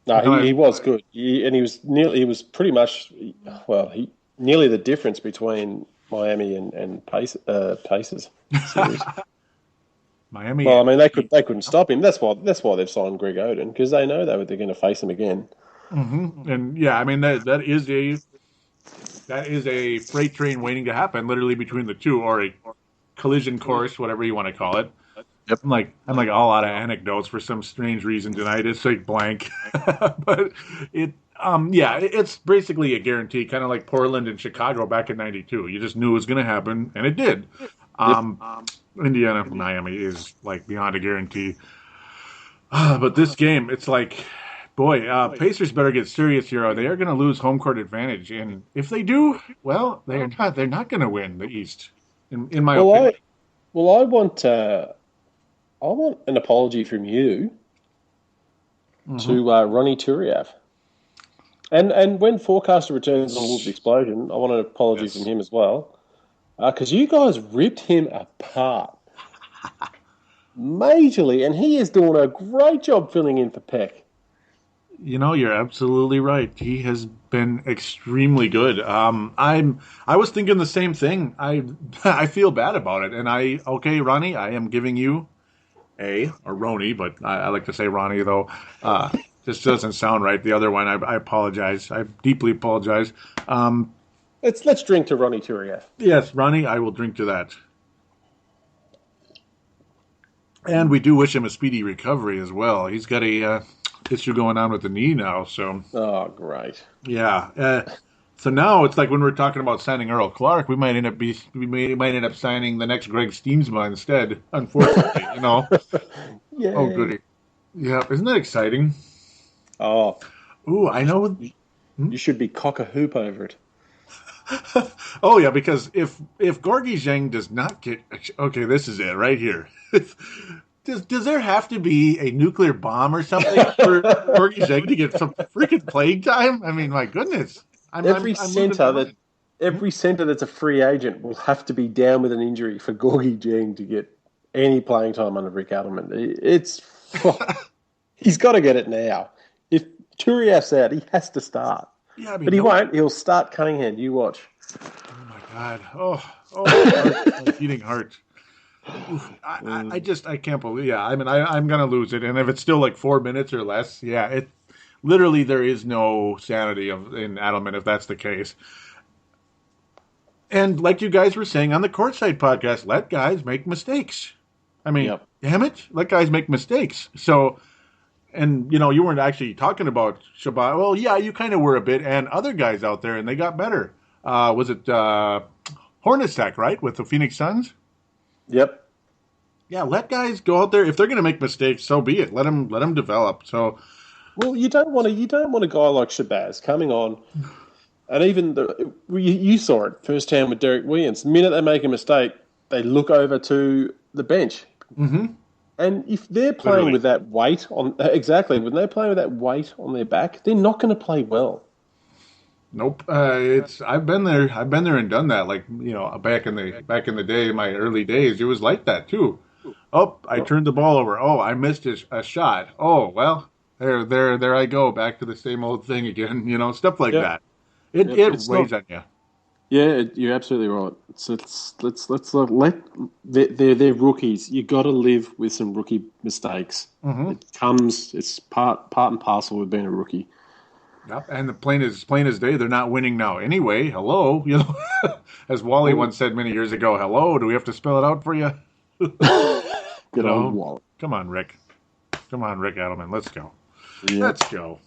No, he was good. He was pretty much, nearly the difference between Miami and Pacers series. Miami. Well, I mean, they couldn't stop him. That's why they've signed Greg Oden, because they know they're going to face him again. Mm-hmm. And yeah, I mean that is a freight train waiting to happen, literally between the two, or a collision course, whatever you want to call it. Yep. I'm like all out of anecdotes for some strange reason tonight. It's like blank, but it's basically a guarantee, kind of like Portland and Chicago back in '92. You just knew it was going to happen, and it did. Indiana, Miami is like beyond a guarantee. But this game, it's like, boy, Pacers better get serious here. They are going to lose home court advantage, and if they do, well, they're not going to win the East. In my opinion. I want an apology from you to Ronnie Turiaf. And when Forecaster returns on Wolves Explosion, I want an apology Yes. from him as well, because you guys ripped him apart majorly, and he is doing a great job filling in for Peck. You know, you're absolutely right. He has been extremely good. I was thinking the same thing. I feel bad about it, and okay, Ronnie, I am giving you or Roni, but I like to say Ronnie though. This doesn't sound right. The other one, I apologize. I deeply apologize. Let's drink to Ronnie Turieff. Yes, Ronnie, I will drink to that. And we do wish him a speedy recovery as well. He's got a issue going on with the knee now, so Oh, great. yeah. So now it's like when we're talking about signing Earl Clark, we might end up signing the next Greg Steensma instead. Unfortunately, you know. Yeah. Oh, goody. Yeah, isn't that exciting? Oh, Ooh, I know. you should be cock a hoop over it. Oh yeah, because if Gorgie Zhang does not get okay, this is it right here. Does there have to be a nuclear bomb or something for Gorgie Zhang to get some freaking playing time? I mean, my goodness. Every centre that's a free agent will have to be down with an injury for Gorgie Jang to get any playing time under Rick Adelman. He's got to get it now. If Turiaf's out, he has to start. Yeah, I mean, But he won't. He'll start Cunningham. You watch. Oh my God! Oh, beating heart. Oof. I can't believe. Yeah, I mean, I'm gonna lose it, and if it's still like 4 minutes or less, yeah, it literally there is no sanity in Adelman if that's the case. And like you guys were saying on the Courtside podcast, let guys make mistakes. I mean, Damn it, let guys make mistakes. So, and you weren't actually talking about Shabbat. Well, yeah, you kind of were a bit, and other guys out there, and they got better. Was it Hornacek, right, with the Phoenix Suns? Yep. Yeah, let guys go out there. If they're going to make mistakes, so be it. Let them develop. So, well, you don't want a guy like Shabazz coming on, and even you saw it firsthand with Derek Williams. The minute they make a mistake, they look over to the bench. Mm-hmm. And if they're playing with that weight when they're playing with that weight on their back, they're not going to play well. Nope. I've been there and done that. Like, back in the day, my early days, it was like that too. Oh, I turned the ball over. Oh, I missed a shot. Oh, well, there I go, back to the same old thing again. Stuff like that. It weighs on you. Yeah, you're absolutely right. So let's let they're rookies. You got to live with some rookie mistakes. Mm-hmm. It's part and parcel with being a rookie. Yep, and the plain as day, they're not winning now anyway. Hello, as Wally once said many years ago. Hello, do we have to spell it out for you? Good old Wally. Come on, Rick Adelman. Let's go. Yeah. Let's go.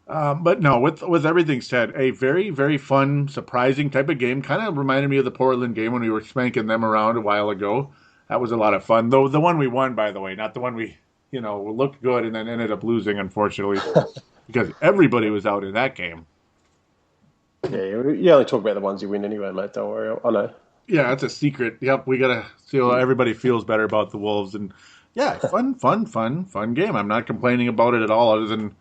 But no, with everything said, a very, very fun, surprising type of game. Kind of reminded me of the Portland game when we were spanking them around a while ago. That was a lot of fun. Though the one we won, by the way, not the one we, looked good and then ended up losing, unfortunately, because everybody was out in that game. Yeah, you only talk about the ones you win anyway, mate. Don't worry. I know. Yeah, that's a secret. Yep, we gotta see how everybody feels better about the Wolves, and yeah, fun game. I'm not complaining about it at all, other than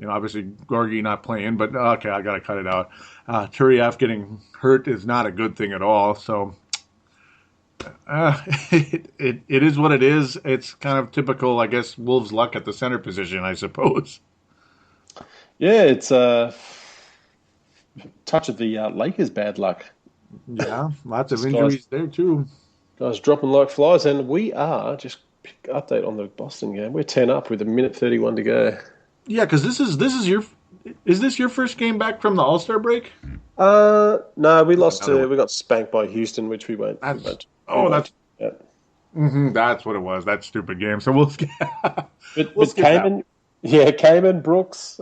obviously Gorgie not playing. But okay, I gotta cut it out. Turiaf getting hurt is not a good thing at all. So it is what it is. It's kind of typical, I guess, Wolves' luck at the center position, I suppose. Yeah, it's a touch of the Lakers' bad luck. Yeah, lots of injuries there too. Guys dropping like flies, and we are just update on the Boston game. We're 10 up with 1:31 to go. Yeah, because this is your first game back from the All-Star break? No, we lost we got spanked by Houston, which we won't. That's yeah. Mm-hmm, that's what it was. That stupid game. So we'll skip. Kamen Brooks,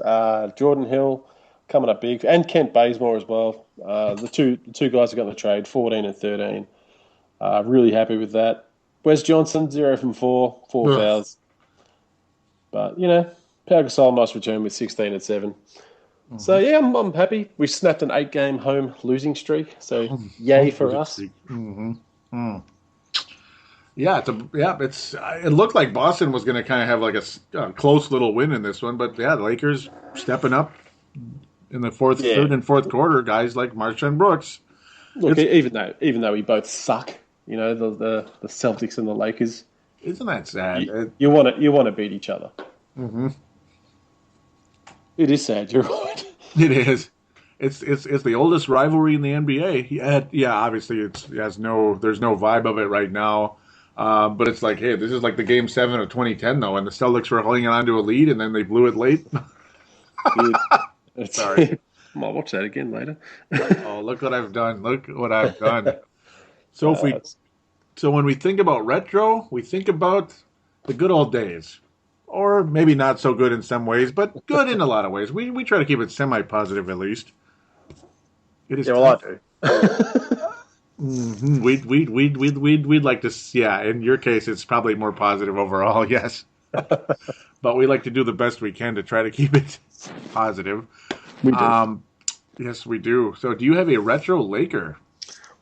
Jordan Hill coming up big, and Kent Bazemore as well. The two guys who got in the trade, 14 and 13. Really happy with that. Wes Johnson, 0 from 4 fouls. But Pau Gasol, nice return with 16 and 7. Mm-hmm. So yeah, I'm happy. We snapped an 8-game home losing streak. So yay for us. Mm-hmm. Mm. Yeah, it looked like Boston was going to kind of have like a close little win in this one, but yeah, the Lakers stepping up in the third and fourth quarter, guys like Marshawn Brooks. Look, even though we both suck, the Celtics and the Lakers. Isn't that sad? You want to beat each other. Mm-hmm. It is sad. You're right. It is. It's the oldest rivalry in the NBA. Yeah, obviously there's no vibe of it right now. But it's like, hey, this is like the Game 7 of 2010 though, and the Celtics were holding on to a lead, and then they blew it late. Sorry. I might watch that again later. Oh, look what I've done! Look what I've done. So when we think about retro, we think about the good old days. Or maybe not so good in some ways, but good in a lot of ways. We try to keep it semi-positive at least. It is. Yeah, well, I do. Mm-hmm. We'd like to. Yeah, in your case, it's probably more positive overall. Yes, but we like to do the best we can to try to keep it positive. We do. Yes, we do. So, do you have a retro Laker?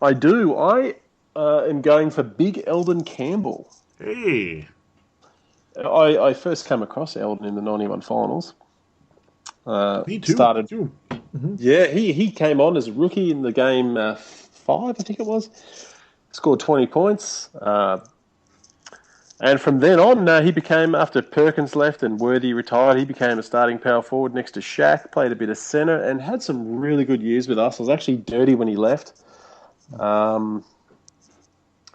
I do. I am going for Big Eldon Campbell. Hey. I first came across Eldon in the 91 finals. Me too. Started. Too. Mm-hmm. Yeah, he came on as a rookie in the game 5, I think it was. Scored 20 points. And from then on, he became, after Perkins left and Worthy retired, he became a starting power forward next to Shaq, played a bit of centre, and had some really good years with us. I was actually dirty when he left.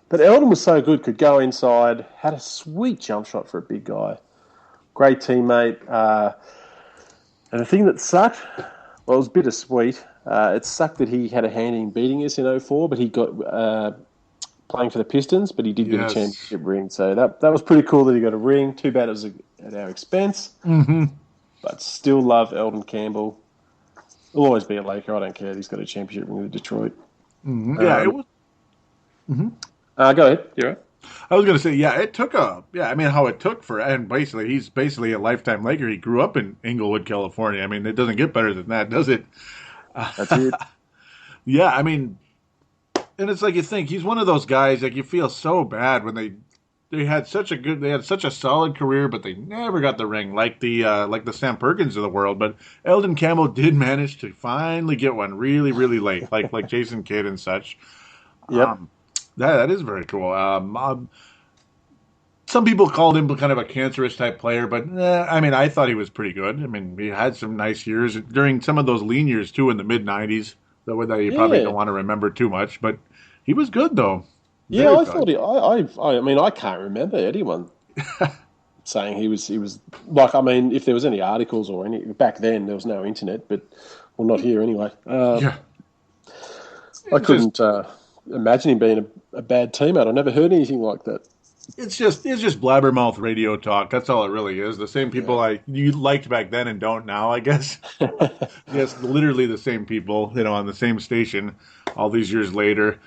But Eldon was so good, could go inside, had a sweet jump shot for a big guy. Great teammate. And the thing that sucked, well, it was bittersweet. It sucked that he had a hand in beating us in 2004, but he got playing for the Pistons, but he did get a championship ring. So that was pretty cool that he got a ring. Too bad it was at our expense. Mm-hmm. But still love Eldon Campbell. He'll always be a Laker. I don't care. He's got a championship ring with Detroit. Mm-hmm. Yeah, it was. Mm-hmm. Go ahead. You're right. I was going to say, it took how it took and basically, he's basically a lifetime Laker. He grew up in Inglewood, California. I mean, it doesn't get better than that, does it? That's it. Yeah, I mean, and it's like you think, he's one of those guys, like you feel so bad when they had such a solid career, but they never got the ring, like the Sam Perkins of the world. But Eldon Campbell did manage to finally get one really, really late, like Jason Kidd and such. Yep. That is very cool. Some people called him kind of a cancerous type player, but I mean, I thought he was pretty good. I mean, he had some nice years during some of those lean years too in the mid '90s. That you probably don't want to remember too much, but he was good though. Yeah, I thought I mean, I can't remember anyone saying he was like. I mean, if there was any articles or any back then, there was no internet, but not here anyway. Yeah, I couldn't imagine him being a bad teammate. I never heard anything like that. It's just blabbermouth radio talk. That's all it really is. The same people you liked back then and don't now, I guess. Yes, literally the same people, on the same station all these years later.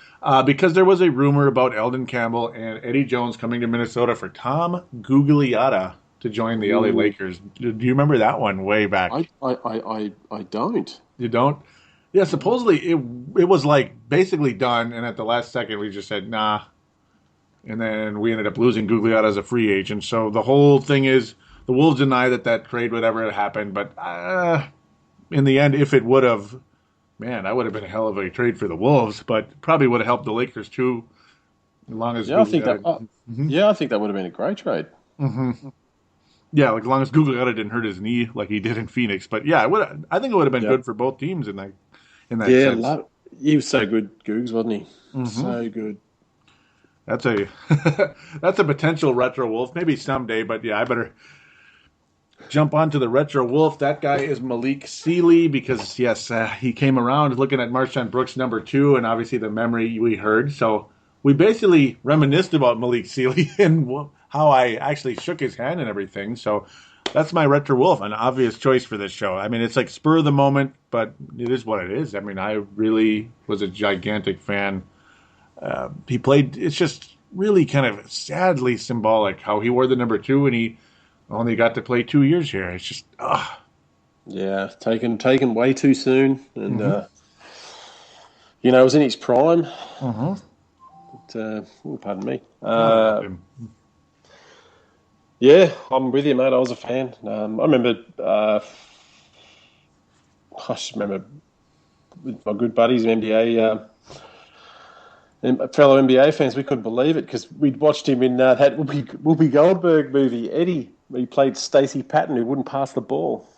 Because there was a rumor about Eldon Campbell and Eddie Jones coming to Minnesota for Tom Gugliotta to join the LA Lakers. Do you remember that one way back? I don't. You don't? Yeah, supposedly it was like basically done, and at the last second we just said, nah. And then we ended up losing Gugliotta as a free agent. So the whole thing is the Wolves deny that trade would ever have happened. But in the end, if it would have, man, that would have been a hell of a trade for the Wolves. But probably would have helped the Lakers too, as long as I think that would have been a great trade. Mm-hmm. Yeah, like as long as Gugliotta didn't hurt his knee like he did in Phoenix. But yeah, I think it would have been good for both teams in that sense. He was so good, Googs, wasn't he? Mm-hmm. So good. That's a potential retro Wolf, maybe someday. But yeah, I better jump onto the retro Wolf. That guy is Malik Sealy because he came around looking at Marshawn Brooks #2, and obviously the memory we heard. So we basically reminisced about Malik Sealy and how I actually shook his hand and everything. So that's my retro Wolf, an obvious choice for this show. I mean, it's like spur of the moment, but it is what it is. I mean, I really was a gigantic fan. He played, it's just really kind of sadly symbolic how he wore the #2 and he only got to play 2 years here. It's just, Yeah, taken way too soon. And, it was in his prime. Mm-hmm. But, pardon me. Yeah, I'm with you, mate. I was a fan. I remember I just remember with my good buddies, and fellow NBA fans, we couldn't believe it because we'd watched him in that Whoopi Goldberg movie, Eddie, where he played Stacey Patton, who wouldn't pass the ball.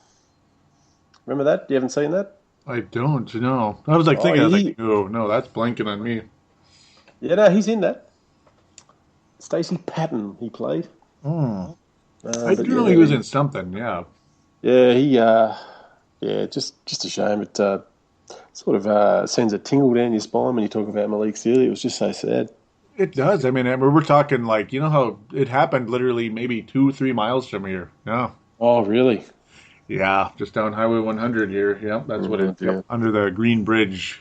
Remember that? You haven't seen that? I don't know. I was like thinking, I was like, no, that's blanking on me. Yeah, no, he's in that. Stacey Patton, he played. I do know he was in something, yeah. Yeah, just a shame. It sort of sends a tingle down your spine when you talk about Malik Sealy. It was just so sad. It does. I mean, we're talking like, you know how it happened literally maybe 2-3 miles from here. Yeah. Oh, really? Yeah, just down Highway 100 here. Yep, that's what it. Yeah. Yep, under the Green Bridge.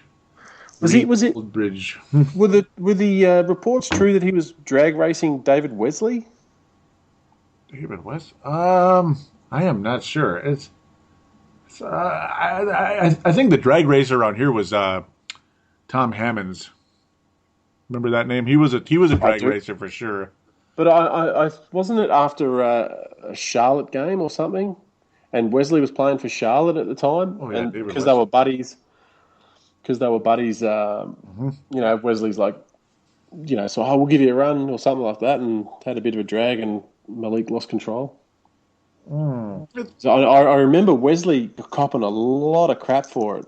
Was it Old Bridge? were the reports true that he was drag racing David Wesley? David West? I am not sure. I think the drag racer around here was Tom Hammonds. Remember that name? He was a drag racer for sure. But I wasn't it after a Charlotte game or something, and Wesley was playing for Charlotte at the time, Oh yeah, David because West. they were buddies. Because they were buddies, you know, Wesley's like, you know, so we'll give you a run or something like that, and had a bit of a drag, and Malik lost control. So I remember Wesley copping a lot of crap for it.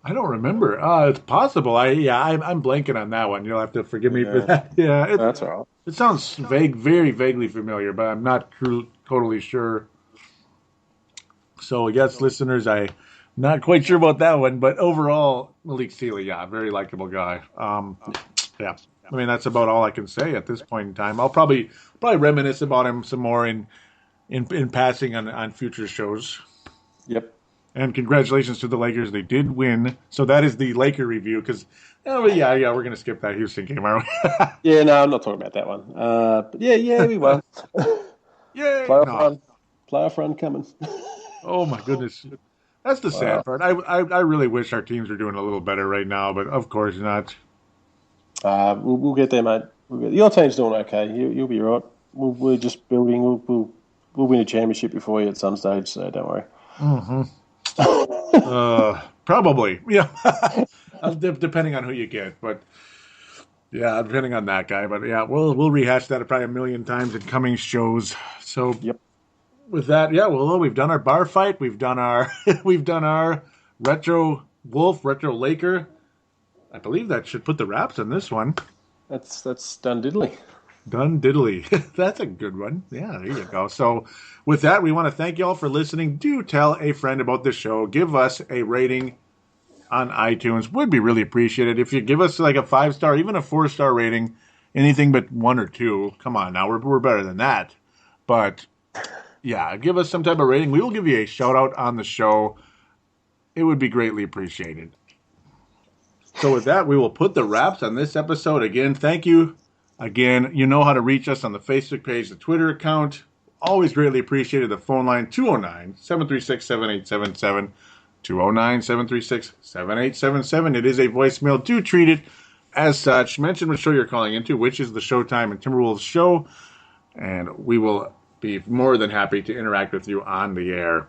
I don't remember. It's possible. I'm blanking on that one. You'll have to forgive me for that. Yeah, That's all right. it sounds very vaguely familiar, but I'm not totally sure. So yes, listeners, I'm not quite sure about that one, but overall, Malik Sealy, yeah, very likable guy. Yeah, I mean that's about all I can say at this point in time. I'll probably reminisce about him some more in passing on future shows. Yep. And congratulations to the Lakers. They did win. So that is the Laker review because, we're going to skip that Houston game, aren't we? Yeah, no, I'm not talking about that one. But yeah, we won. Yay! Playoff run coming. Oh, my goodness. That's the sad part. I really wish our teams were doing a little better right now, but of course not. We'll get there, mate. Your team's doing okay. You'll be right. We're just building. We'll win a championship before you at some stage, so don't worry. Mm-hmm. Probably, yeah. Depending on who you get, but yeah, depending on that guy. But yeah, we'll rehash that probably a million times in coming shows. So Yep. With that, yeah, well, we've done our bar fight. We've done our retro Wolf, retro Laker. I believe that should put the wraps on this one. That's done diddly. Done diddly. That's a good one. Yeah, there you go. So with that, we want to thank you all for listening. Do tell a friend about the show. Give us a rating on iTunes. Would be really appreciated. If you give us like a 5-star, even a 4-star rating, anything but 1 or 2. Come on now, we're better than that. But yeah, give us some type of rating. We will give you a shout out on the show. It would be greatly appreciated. So with that, we will put the wraps on this episode. Again, thank you. Again, you know how to reach us on the Facebook page, the Twitter account. Always greatly appreciated. The phone line, 209-736-7877. 209-736-7877. It is a voicemail. Do treat it as such. Mention what show you're calling into, which is the Showtime and Timberwolves show. And we will be more than happy to interact with you on the air.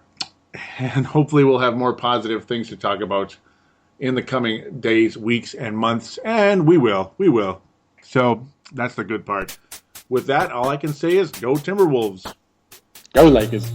And hopefully we'll have more positive things to talk about in the coming days, weeks, and months. And we will. So that's the good part. With that, all I can say is go Timberwolves. Go Lakers.